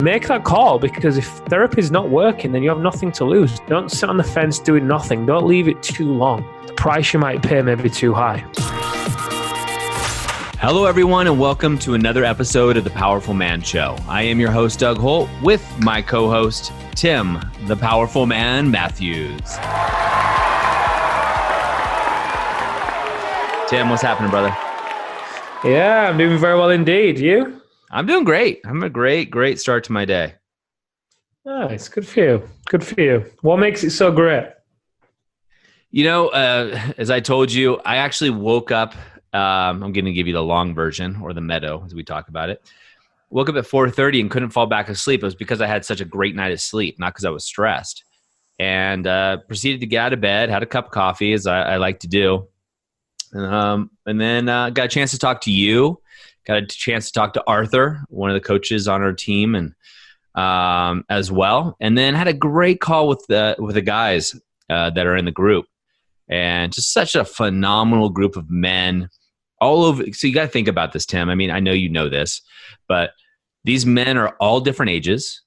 Make that call, because if therapy is not working, then you have nothing to lose. Don't sit on the fence doing nothing. Don't leave it too long. The price you might pay may be too high. Hello, everyone, and welcome to another episode of The Powerful Man Show. I am your host, Doug Holt, with my co-host, Tim, the Powerful Man Matthews. Tim, what's happening, brother? Yeah, I'm doing very well indeed. You? I'm doing great. I'm a great start to my day. Nice. Good for you. Good for you. What makes it so great? You know, as I told you, I actually woke up. I'm going to give you the long version, or the meadow as we talk about it. Woke up at 4:30 and couldn't fall back asleep. It was because I had such a great night of sleep, not because I was stressed. And proceeded to get out of bed, had a cup of coffee, as I like to do. And then got a chance to talk to you. Got a chance to talk to Arthur, one of the coaches on our team, and as well. And then had a great call with the guys that are in the group. And just such a phenomenal group of men all over. So you got to think about this, Tim. I mean, I know you know this, but these men are all different ages,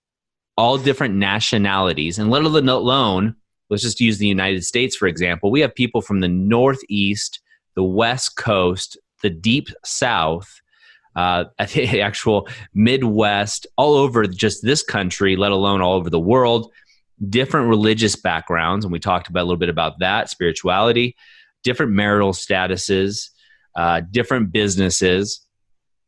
all different nationalities, and let alone, let's just use the United States, for example. We have people from the Northeast, the West Coast, the Deep South, the actual Midwest, all over just this country, let alone all over the world. Different religious backgrounds, and we talked about a little bit about that, spirituality, different marital statuses, different businesses.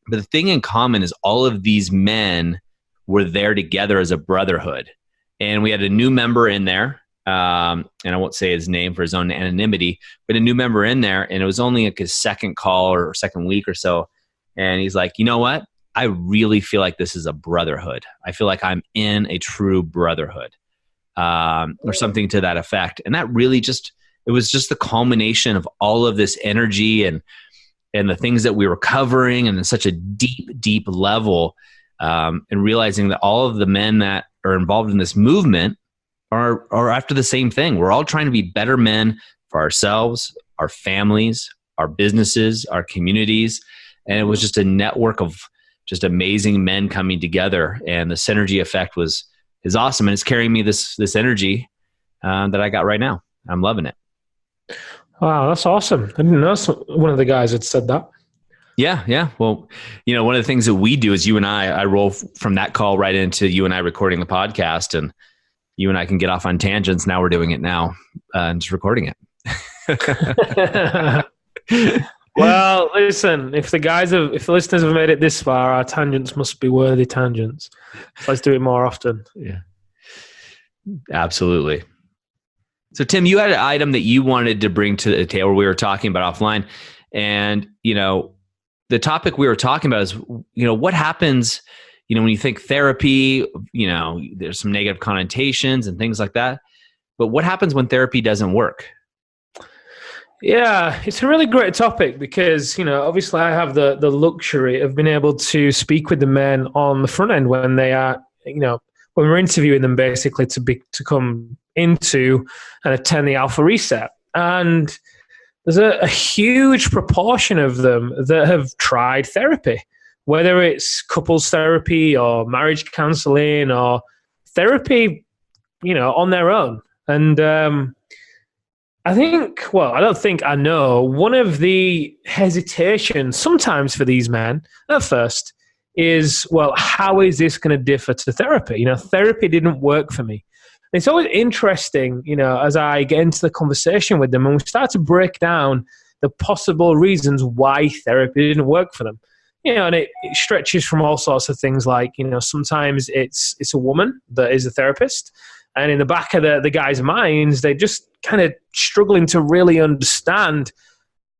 But the thing in common is all of these men were there together as a brotherhood. And we had a new member in there, and I won't say his name for his own anonymity, but a new member in there, and it was only like his second call or second week or so. And he's like, you know what? I really feel like this is a brotherhood. I feel like I'm in a true brotherhood. Or something to that effect. And that really it was just the culmination of all of this energy and the things that we were covering, and in such a deep level, and realizing that all of the men that are involved in this movement are after the same thing. We're all trying to be better men for ourselves, our families, our businesses, our communities. And it was just a network of just amazing men coming together, and the synergy effect is awesome, and it's carrying me this energy that I got right now. I'm loving it. Wow, that's awesome. I didn't know one of the guys had said that. Yeah. Well, you know, one of the things that we do is you and I roll from that call right into you and I recording the podcast, and you and I can get off on tangents. Now we're doing it now and just recording it. Well, listen, if the listeners have made it this far, our tangents must be worthy tangents. So let's do it more often. Yeah, absolutely. So, Tim, you had an item that you wanted to bring to the table. We were talking about offline, and you know, the topic we were talking about is, you know, what happens, you know, when you think therapy. You know, there's some negative connotations and things like that. But what happens when therapy doesn't work? Yeah, it's a really great topic because, you know, obviously I have the luxury of being able to speak with the men on the front end when they are, you know, when we're interviewing them basically to come into and attend the Alpha Reset. And there's a huge proportion of them that have tried therapy, whether it's couples therapy or marriage counseling or therapy, you know, on their own. And I know one of the hesitations sometimes for these men at first is, well, how is this going to differ to therapy? You know, therapy didn't work for me. And it's always interesting, you know, as I get into the conversation with them and we start to break down the possible reasons why therapy didn't work for them. You know, and it stretches from all sorts of things like, you know, sometimes it's a woman that is a therapist. And in the back of the guys' minds, they're just kind of struggling to really understand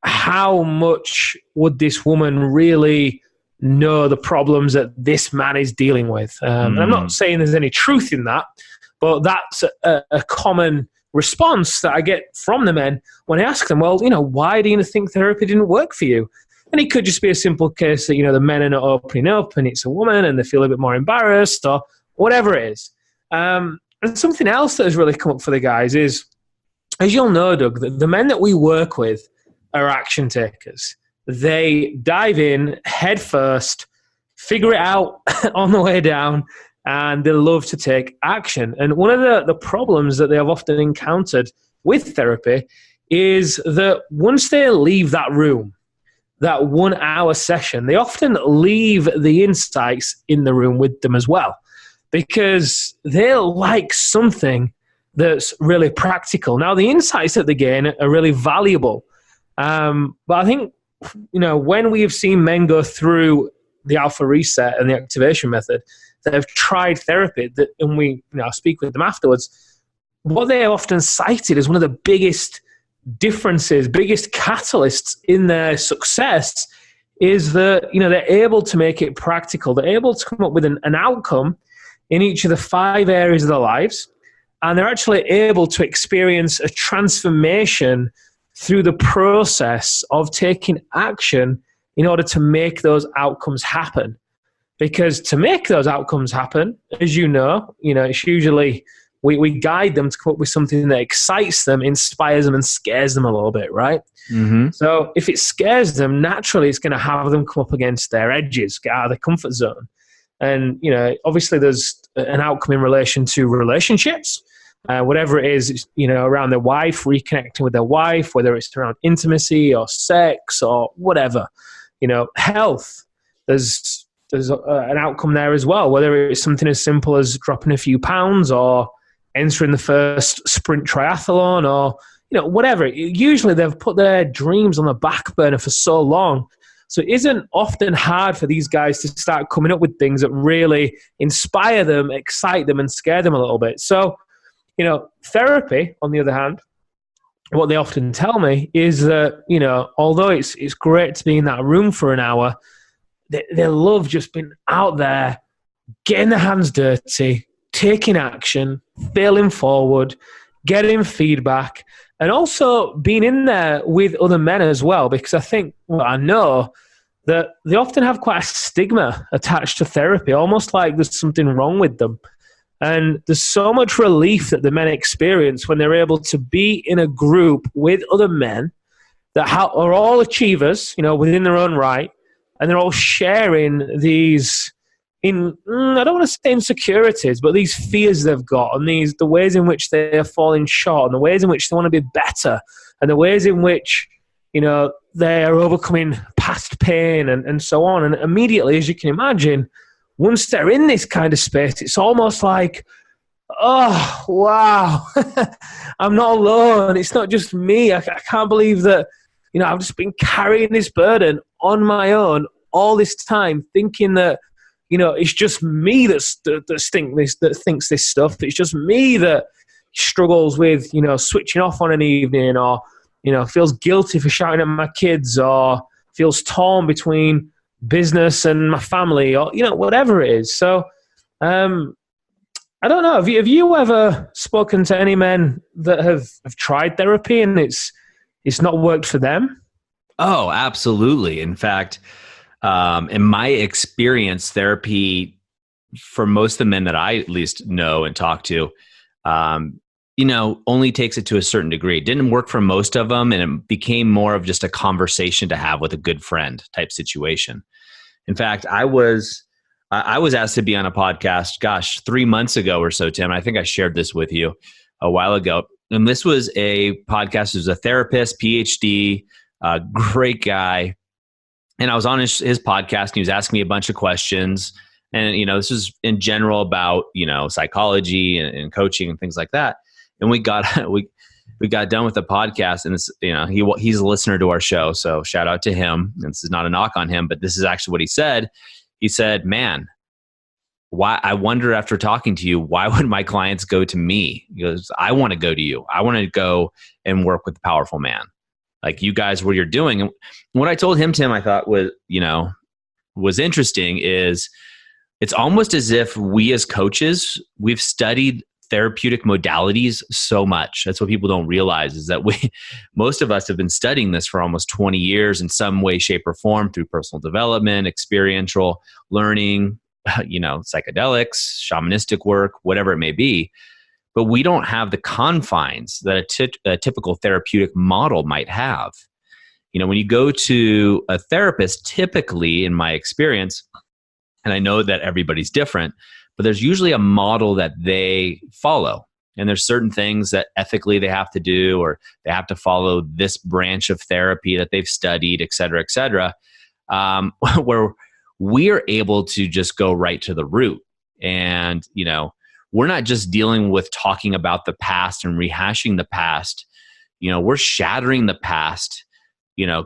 how much would this woman really know the problems that this man is dealing with. And I'm not saying there's any truth in that, but that's a common response that I get from the men when I ask them, well, you know, why do you think therapy didn't work for you? And it could just be a simple case that, you know, the men are not opening up and it's a woman and they feel a bit more embarrassed or whatever it is. And something else that has really come up for the guys is, as you'll know, Doug, the men that we work with are action takers. They dive in head first, figure it out on the way down, and they love to take action. And one of the problems that they have often encountered with therapy is that once they leave that room, that 1 hour session, they often leave the insights in the room with them as well, because they like something that's really practical. Now, the insights that they gain are really valuable. But I think, when we have seen men go through the alpha reset and the activation method that have tried therapy, and we speak with them afterwards, what they have often cited as one of the biggest differences, biggest catalysts in their success is that, they're able to make it practical. They're able to come up with an outcome in each of the 5 areas of their lives, and they're actually able to experience a transformation through the process of taking action in order to make those outcomes happen. Because to make those outcomes happen, as it's usually we guide them to come up with something that excites them, inspires them, and scares them a little bit, right? Mm-hmm. So if it scares them, naturally it's going to have them come up against their edges, get out of their comfort zone. And, obviously there's an outcome in relation to relationships, whatever it is, around their wife, reconnecting with their wife, whether it's around intimacy or sex or whatever, health. There's an outcome there as well, whether it's something as simple as dropping a few pounds or entering the first sprint triathlon or, whatever. Usually they've put their dreams on the back burner for so long. So it isn't often hard for these guys to start coming up with things that really inspire them, excite them, and scare them a little bit. So, therapy, on the other hand, what they often tell me is that, although it's great to be in that room for an hour, they love just being out there, getting their hands dirty, taking action, failing forward, getting feedback, and also being in there with other men as well, because I know that they often have quite a stigma attached to therapy, almost like there's something wrong with them. And there's so much relief that the men experience when they're able to be in a group with other men that are all achievers, within their own right, and they're all sharing these I don't want to say insecurities, but these fears they've got, and the ways in which they are falling short, and the ways in which they want to be better, and the ways in which, they are overcoming past pain and so on. And immediately, as you can imagine, once they're in this kind of space, it's almost like, oh, wow, I'm not alone. It's not just me. I can't believe that, I've just been carrying this burden on my own all this time, thinking that, it's just me that thinks this stuff. It's just me that struggles with, switching off on an evening, or, feels guilty for shouting at my kids, or feels torn between business and my family, or, whatever it is. So, I don't know. Have you ever spoken to any men that have tried therapy and it's not worked for them? Oh, absolutely. In fact, in my experience, therapy for most of the men that I at least know and talk to, only takes it to a certain degree. It didn't work for most of them, and it became more of just a conversation to have with a good friend type situation. In fact, I was asked to be on a podcast, 3 months ago or so, Tim. I think I shared this with you a while ago. And this was a podcast. It was a therapist, PhD, great guy. And I was on his podcast, and he was asking me a bunch of questions. And, this was in general about, psychology and coaching and things like that. And we got done with the podcast, and it's, he's a listener to our show. So shout out to him. And this is not a knock on him, but this is actually what he said. He said, man, why, I wonder after talking to you, why would my clients go to me? He goes, I want to go to you. I want to go and work with the powerful man. Like you guys, what you're doing. And what I told him, Tim, I thought was interesting is it's almost as if we as coaches, we've studied therapeutic modalities so much. That's what people don't realize, is that most of us have been studying this for almost 20 years in some way, shape, or form, through personal development, experiential learning, psychedelics, shamanistic work, whatever it may be. But we don't have the confines that a typical therapeutic model might have. When you go to a therapist, typically, in my experience, and I know that everybody's different, but there's usually a model that they follow. And there's certain things that ethically they have to do, or they have to follow this branch of therapy that they've studied, et cetera, where we are able to just go right to the root. And, we're not just dealing with talking about the past and rehashing the past. We're shattering the past,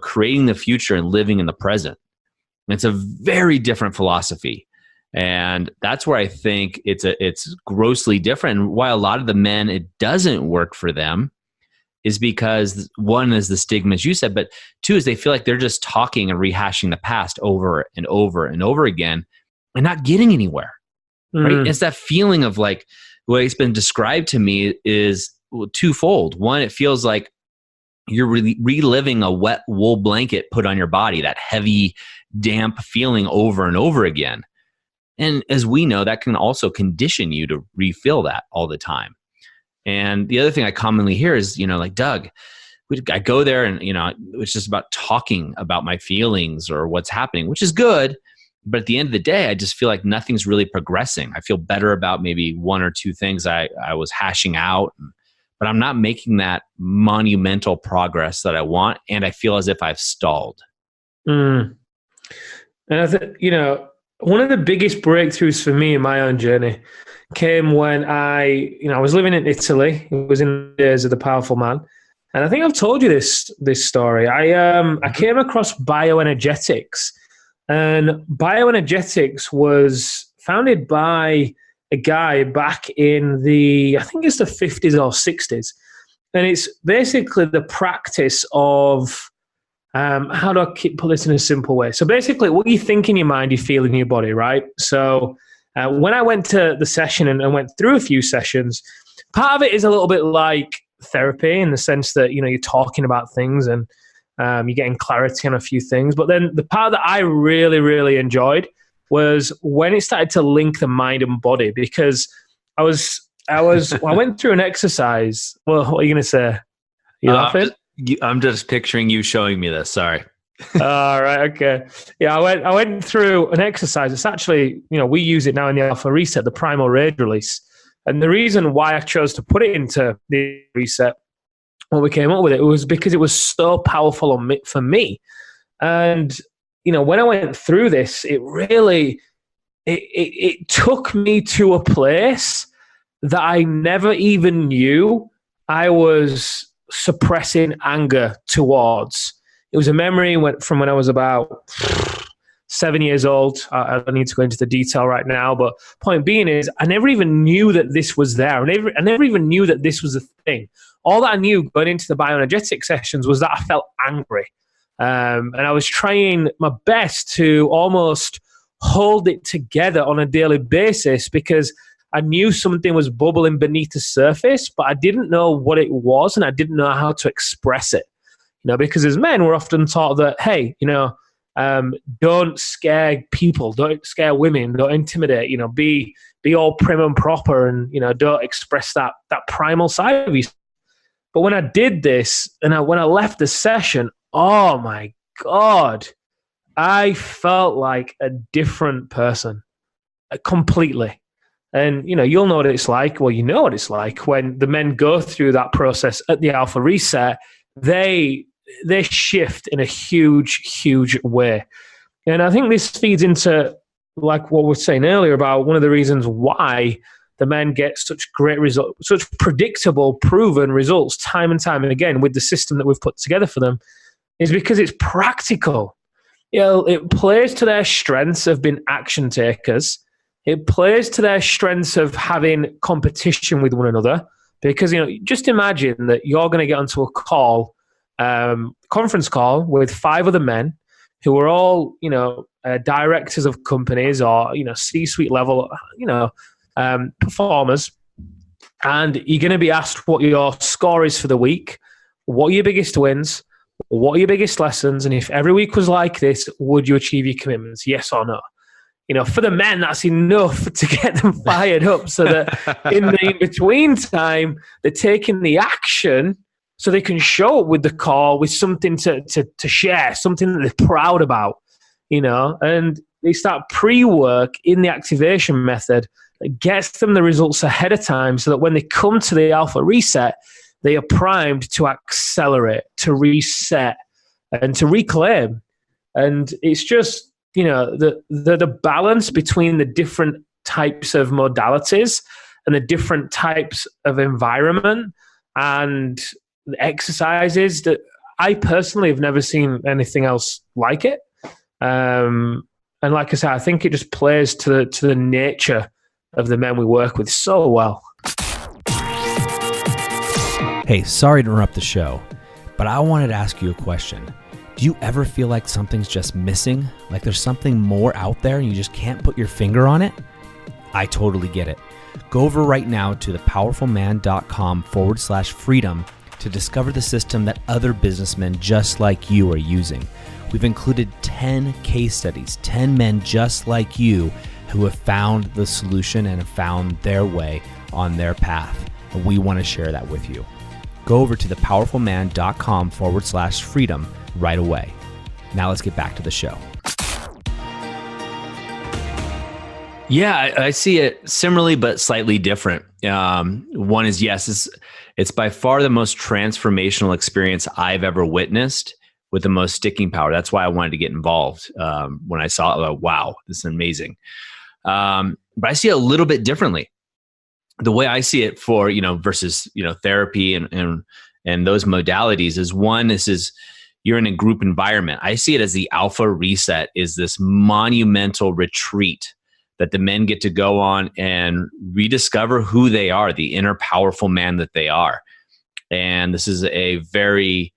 creating the future and living in the present. And it's a very different philosophy. And that's where I think it's grossly different. And why a lot of the men, it doesn't work for them is because, one is the stigma, as you said, but two is they feel like they're just talking and rehashing the past over and over and over again and not getting anywhere. Right? It's that feeling of like, the way it's been described to me is twofold. One, it feels like you're really reliving a wet wool blanket put on your body, that heavy, damp feeling over and over again. And as we know, that can also condition you to refill that all the time. And the other thing I commonly hear is, like, Doug, I go there and, it's just about talking about my feelings or what's happening, which is good. But at the end of the day, I just feel like nothing's really progressing. I feel better about maybe one or two things I was hashing out, but I'm not making that monumental progress that I want. And I feel as if I've stalled. And I think, one of the biggest breakthroughs for me in my own journey came when I was living in Italy. It was in the days of the powerful man. And I think I've told you this story. I came across bioenergetics. And bioenergetics was founded by a guy back in I think it's the 50s or 60s. And it's basically the practice of, how do I put this in a simple way? So basically, what you think in your mind, you feel in your body, right? So when I went to the session and went through a few sessions, part of it is a little bit like therapy in the sense that, you're talking about things and you're getting clarity on a few things. But then the part that I really, really enjoyed was when it started to link the mind and body, because I went through an exercise. Well, what are you going to say? You laughing? I'm just picturing you showing me this. Sorry. All right. Okay. Yeah, I went through an exercise. It's actually, we use it now in the Alpha Reset, the primal rage release. And the reason why I chose to put it into the reset, when we came up with it, was because it was so powerful for me. And, when I went through this, it really, it took me to a place that I never even knew I was suppressing anger towards. It was a memory from when I was about 7 years old. I don't need to go into the detail right now, but point being is I never even knew that this was there. I never even knew that this was a thing. All that I knew going into the bioenergetic sessions was that I felt angry. And I was trying my best to almost hold it together on a daily basis because I knew something was bubbling beneath the surface, but I didn't know what it was and I didn't know how to express it. Because as men, we're often taught that, hey, don't scare people, don't scare women, don't intimidate, be all prim and proper and, don't express that primal side of you. But when I did this and when I left the session, oh my God, I felt like a different person completely. And, you'll know what it's like. Well, you know what it's like when the men go through that process at the Alpha Reset, they shift in a huge, huge way. And I think this feeds into like what we were saying earlier about one of the reasons why the men get such great results, such predictable, proven results time and time again with the system that we've put together for them, is because it's practical. It plays to their strengths of being action takers. It plays to their strengths of having competition with one another. Because, just imagine that you're going to get onto a call, conference call with 5 other men who are all, directors of companies or, C-suite level, performers. And you're going to be asked what your score is for the week, what are your biggest wins, what are your biggest lessons, and if every week was like this, would you achieve your commitments, yes or no? For the men, that's enough to get them fired up so that in the in-between time, they're taking the action so they can show up with the call with something to share, something that they're proud about, and they start pre-work in the activation method that gets them the results ahead of time so that when they come to the alpha reset, they are primed to accelerate, to reset, and to reclaim. And it's just, the balance between the different types of modalities and the different types of environment and exercises that I personally have never seen anything else like it. And like I said, I think it just plays to the nature of the men we work with so well. Hey, sorry to interrupt the show, but I wanted to ask you a question. Do you ever feel like something's just missing? Like there's something more out there and you just can't put your finger on it? I totally get it. Go over right now to thepowerfulman.com/freedom to discover the system that other businessmen just like you are using. We've included 10 case studies, 10 men just like you who have found the solution and have found their way on their path. And we want to share that with you. Go over to thepowerfulman.com/freedom right away. Now let's get back to the show. Yeah, I see it similarly, but slightly different. One is, yes, it's by far the most transformational experience I've ever witnessed with the most sticking power. That's why I wanted to get involved. When I saw it, like, wow, this is amazing. But I see it a little bit differently. The way I see it for, versus, therapy and those modalities is one, this is, you're in a group environment. I see it as the alpha reset is this monumental retreat that the men get to go on and rediscover who they are, the inner powerful man that they are. And this is a very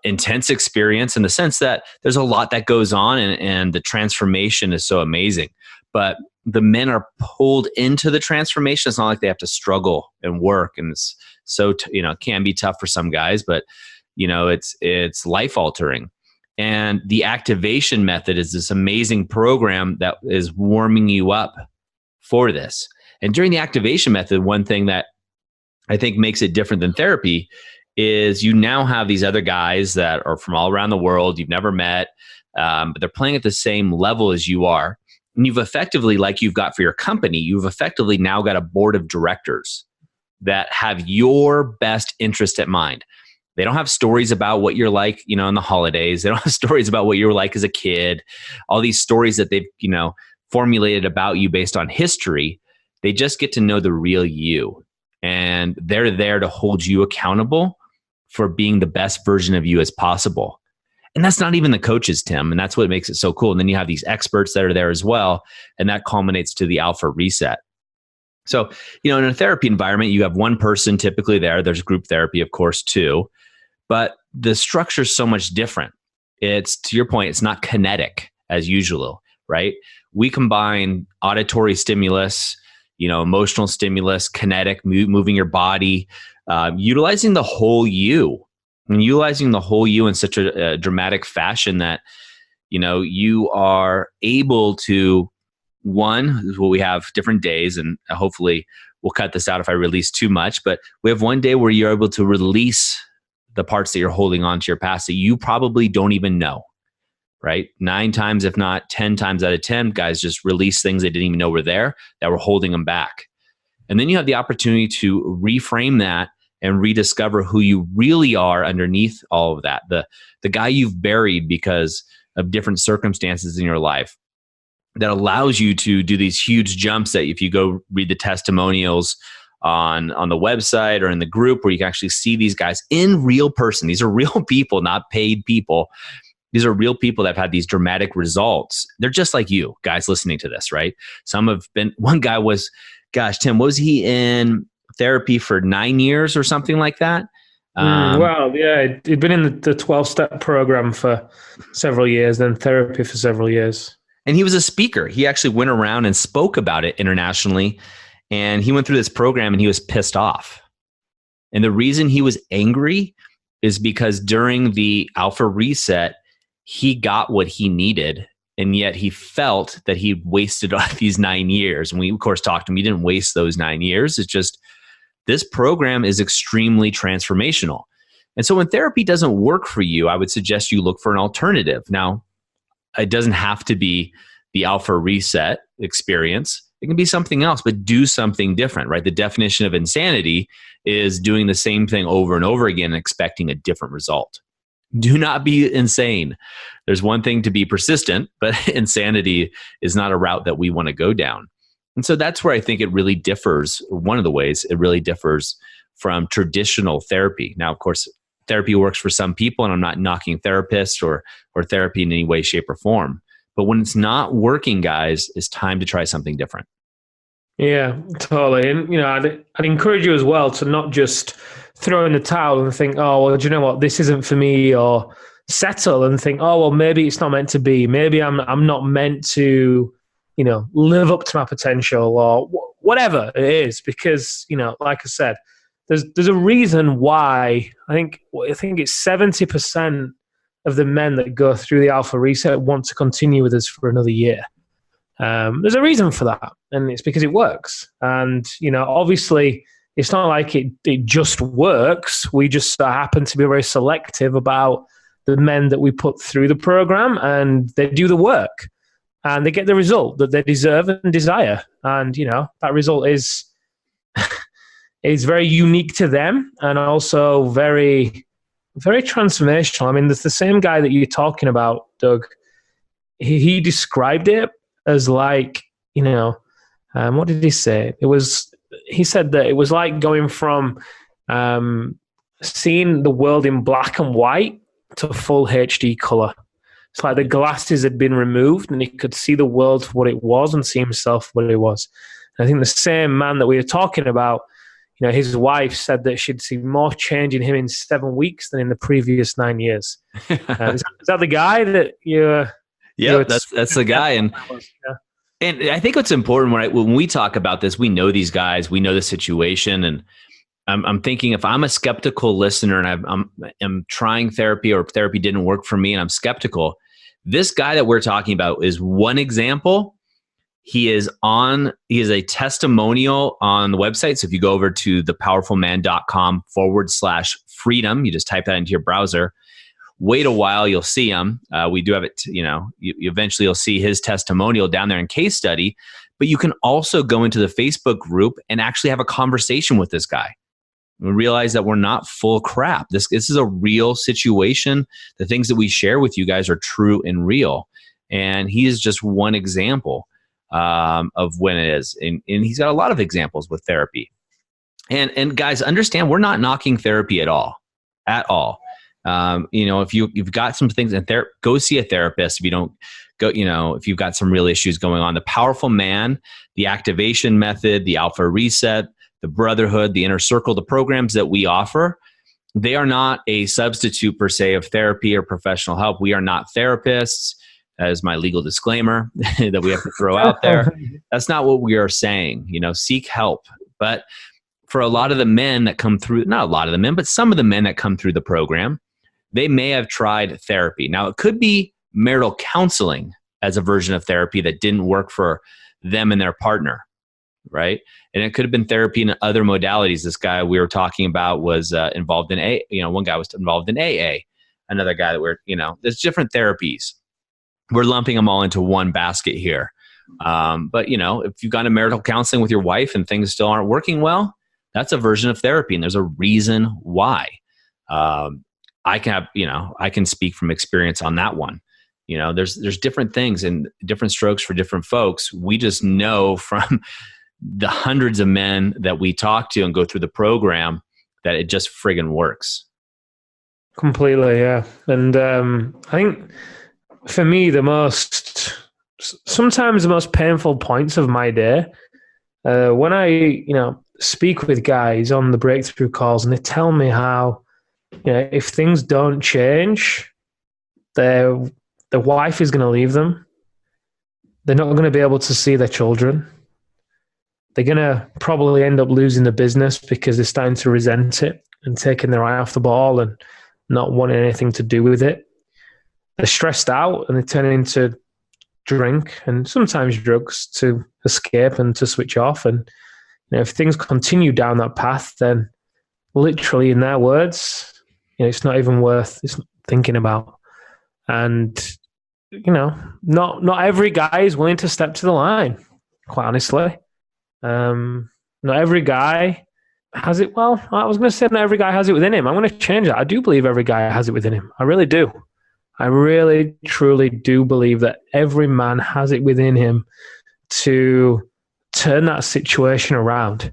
intense experience in the sense that there's a lot that goes on and the transformation is so amazing. But the men are pulled into the transformation. It's not like they have to struggle and work. And it's so, it can be tough for some guys, but it's life altering. And the activation method is this amazing program that is warming you up for this. And during the activation method, one thing that I think makes it different than therapy is you now have these other guys that are from all around the world you've never met, but they're playing at the same level as you are. And you've effectively, like you've got for your company, you've effectively now got a board of directors that have your best interest at mind. They don't have stories about what you're like, in the holidays. They don't have stories about what you were like as a kid. All these stories that they've, formulated about you based on history. They just get to know the real you. And they're there to hold you accountable for being the best version of you as possible. And that's not even the coaches, Tim. And that's what makes it so cool. And then you have these experts that are there as well. And that culminates to the alpha reset. So, in a therapy environment, you have one person typically there. There's group therapy, of course, too. But the structure is so much different. It's, to your point, it's not kinetic as usual, right? We combine auditory stimulus, emotional stimulus, kinetic, moving your body, utilizing the whole you. And utilizing the whole you in such a dramatic fashion that, you are able to, one, well, we have different days, and hopefully we'll cut this out if I release too much, but we have one day where you're able to release the parts that you're holding on to your past that you probably don't even know, right? 9 times, if not 10 times out of 10, guys just release things they didn't even know were there that were holding them back. And then you have the opportunity to reframe that and rediscover who you really are underneath all of that. The guy you've buried because of different circumstances in your life that allows you to do these huge jumps that if you go read the testimonials on the website or in the group where you can actually see these guys in real person. These are real people, not paid people. These are real people that have had these dramatic results. They're just like you guys listening to this, right? Some have been, one guy was, gosh, Tim, was he in therapy for 9 years or something like that? Well, yeah, he'd been in the 12-step program for several years, then therapy for several years. And he was a speaker. He actually went around and spoke about it internationally. And he went through this program and he was pissed off. And the reason he was angry is because during the alpha reset, he got what he needed. And yet he felt that he wasted these 9 years. And we, of course, talked to him. He didn't waste those 9 years. It's just this program is extremely transformational. And so when therapy doesn't work for you, I would suggest you look for an alternative. Now, it doesn't have to be the alpha reset experience. It can be something else, but do something different, right? The definition of insanity is doing the same thing over and over again and expecting a different result. Do not be insane. There's one thing to be persistent, but insanity is not a route that we want to go down. And so that's where I think it really differs. One of the ways it really differs from traditional therapy. Now, of course, therapy works for some people, and I'm not knocking therapists or therapy in any way, shape, or form. But when it's not working, guys, it's time to try something different. Yeah, totally. And, I'd encourage you as well to not just throw in the towel and think, oh, well, do you know what? This isn't for me, or settle and think, oh, well, maybe it's not meant to be. Maybe I'm not meant to, live up to my potential, or whatever it is. Because, like I said, there's a reason why I think it's 70% of the men that go through the Alpha Reset want to continue with us for another year. There's a reason for that, and it's because it works. And, obviously, it's not like it just works. We just happen to be very selective about the men that we put through the program, and they do the work, and they get the result that they deserve and desire. And, that result is very unique to them, and also very, very transformational. I mean, there's the same guy that you're talking about, Doug. He described it as like, what did he say? He said that it was like going from seeing the world in black and white to full HD color. It's like the glasses had been removed and he could see the world for what it was and see himself for what it was. And I think the same man that we were talking about, his wife said that she'd seen more change in him in 7 weeks than in the previous 9 years. Is that the guy that you? Yeah, that's the guy. And I think what's important when we talk about this, we know these guys, we know the situation, and I'm thinking if I'm a skeptical listener and I'm trying therapy, or therapy didn't work for me and I'm skeptical, this guy that we're talking about is one example. He is a testimonial on the website. So if you go over to thepowerfulman.com/freedom, you just type that into your browser. Wait a while, you'll see him. We do have it, eventually you'll see his testimonial down there in case study, but you can also go into the Facebook group and actually have a conversation with this guy. We realize that we're not full crap. This is a real situation. The things that we share with you guys are true and real. And he is just one example of when it is. And he's got a lot of examples with therapy. And guys, understand, we're not knocking therapy at all. If you've got some things in there, go see a therapist. If you don't go, if you've got some real issues going on, the Powerful Man, the activation method, the Alpha Reset, the Brotherhood, the Inner Circle, the programs that we offer, they are not a substitute per se of therapy or professional help. We are not therapists. That is my legal disclaimer that we have to throw out there. That's not what we are saying. Seek help. But for a lot of the men that come through, not a lot of the men, but some of the men that come through the program, they may have tried therapy. Now, it could be marital counseling as a version of therapy that didn't work for them and their partner, right? And it could have been therapy in other modalities. This guy we were talking about was involved in one guy was involved in AA. Another guy that there's different therapies. We're lumping them all into one basket here. But, if you've gone to marital counseling with your wife and things still aren't working well, that's a version of therapy, and there's a reason why. I can speak from experience on that one. There's different things and different strokes for different folks. We just know from the hundreds of men that we talk to and go through the program that it just friggin' works. Completely, yeah. And I think for me, sometimes the most painful points of my day, when I, speak with guys on the breakthrough calls and they tell me how, if things don't change, their wife is going to leave them. They're not going to be able to see their children. They're going to probably end up losing the business because they're starting to resent it and taking their eye off the ball and not wanting anything to do with it. They're stressed out and they turn into drink and sometimes drugs to escape and to switch off. And if things continue down that path, then literally, in their words, it's not even worth thinking about. And not every guy is willing to step to the line. quite honestly. Not every guy has it. Well, I was going to say not every guy has it within him. I'm going to change that. I do believe every guy has it within him. I really do. I really, truly do believe that every man has it within him to turn that situation around.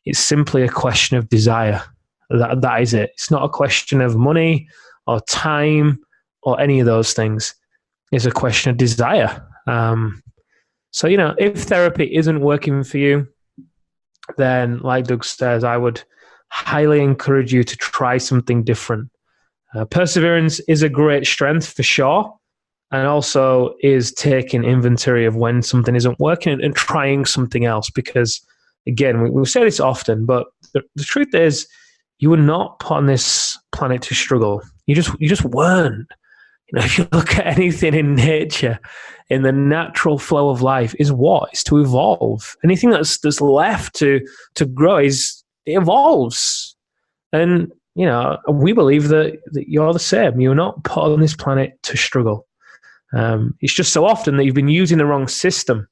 It's simply a question of desire. That is it. It's not a question of money or time or any of those things. It's a question of desire. So, if therapy isn't working for you, then like Doug says, I would highly encourage you to try something different. Perseverance is a great strength for sure, and also is taking inventory of when something isn't working and trying something else. Because again, we say this often, but the truth is, you were not put on this planet to struggle. You just weren't. If you look at anything in nature, in the natural flow of life, is what? It's to evolve. Anything that's left to grow it evolves. And we believe that you're the same. You're not put on this planet to struggle. It's just so often that you've been using the wrong system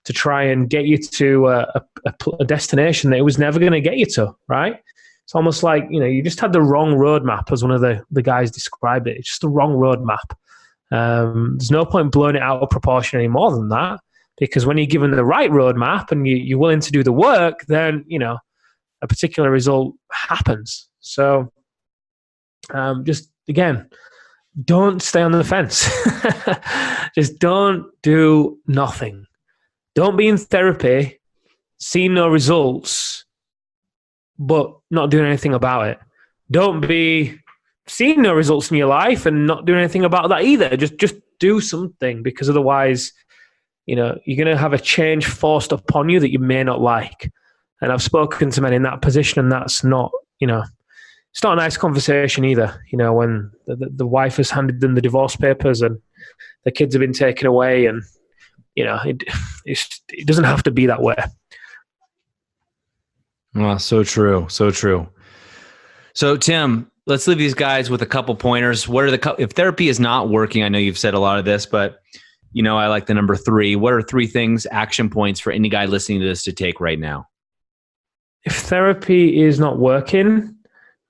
to try and get you to a destination that it was never going to get you to, right? It's almost like, you just had the wrong roadmap, as one of the guys described it. It's just the wrong roadmap. There's no point blowing it out of proportion any more than that, because when you're given the right roadmap and you're willing to do the work, then, a particular result happens. So just, again, don't stay on the fence. Just don't do nothing. Don't be in therapy, see no results, but not doing anything about it. Don't be seeing no results in your life and not doing anything about that either. Just do something, because otherwise, you're going to have a change forced upon you that you may not like. And I've spoken to men in that position, and that's not, it's not a nice conversation either. When the wife has handed them the divorce papers and the kids have been taken away, and it doesn't have to be that way. Well, so true. So true. So Tim, let's leave these guys with a couple pointers. What are if therapy is not working? I know you've said a lot of this, but I like the number 3. What are 3 things, action points for any guy listening to this to take right now? If therapy is not working,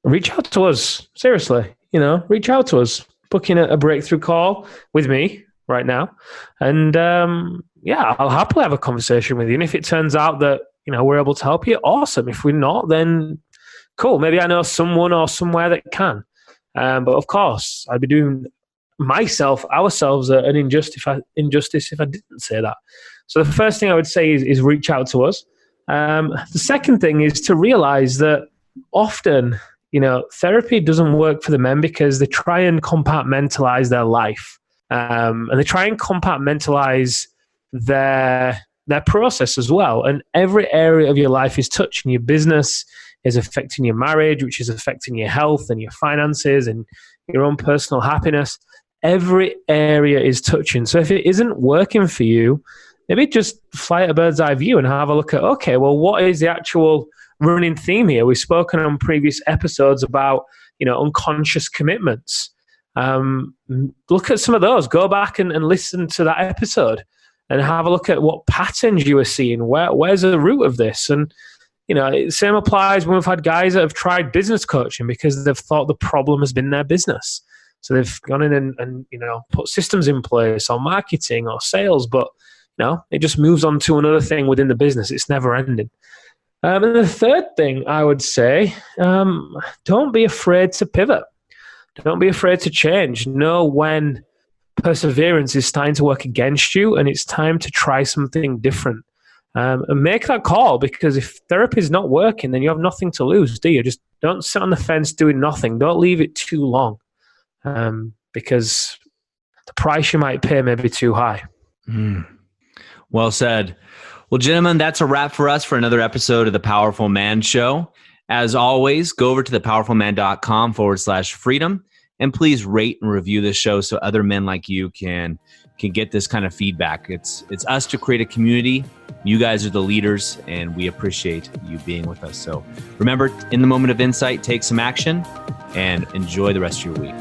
reach out to us. Seriously, reach out to us. Book in a breakthrough call with me right now. And I'll happily have a conversation with you. And if it turns out that, we're able to help you, awesome. If we're not, then cool. Maybe I know someone or somewhere that can. But of course, I'd be doing ourselves an injustice if I didn't say that. So the first thing I would say is reach out to us. The second thing is to realize that often, therapy doesn't work for the men because they try and compartmentalize their life. And they try and compartmentalize their process as well. And every area of your life is touching. Your business is affecting your marriage, which is affecting your health and your finances and your own personal happiness. Every area is touching. So if it isn't working for you, maybe just fly at a bird's eye view and have a look at, okay, well, what is the actual running theme here? We've spoken on previous episodes about, unconscious commitments. Look at some of those. Go back and listen to that episode and have a look at what patterns you are seeing. Where's the root of this? And, same applies when we've had guys that have tried business coaching because they've thought the problem has been their business. So they've gone in and put systems in place or marketing or sales, but, it just moves on to another thing within the business. It's never ending. And the third thing I would say, don't be afraid to pivot. Don't be afraid to change. Know when perseverance is starting to work against you and it's time to try something different. And make that call, because if therapy is not working, then you have nothing to lose, do you? Just don't sit on the fence doing nothing. Don't leave it too long, because the price you might pay may be too high. Well said. Well, gentlemen, that's a wrap for us for another episode of The Powerful Man Show. As always, go over to thepowerfulman.com/freedom, and please rate and review this show so other men like you can get this kind of feedback. It's us to create a community. You guys are the leaders, and we appreciate you being with us. So remember, in the moment of insight, take some action and enjoy the rest of your week.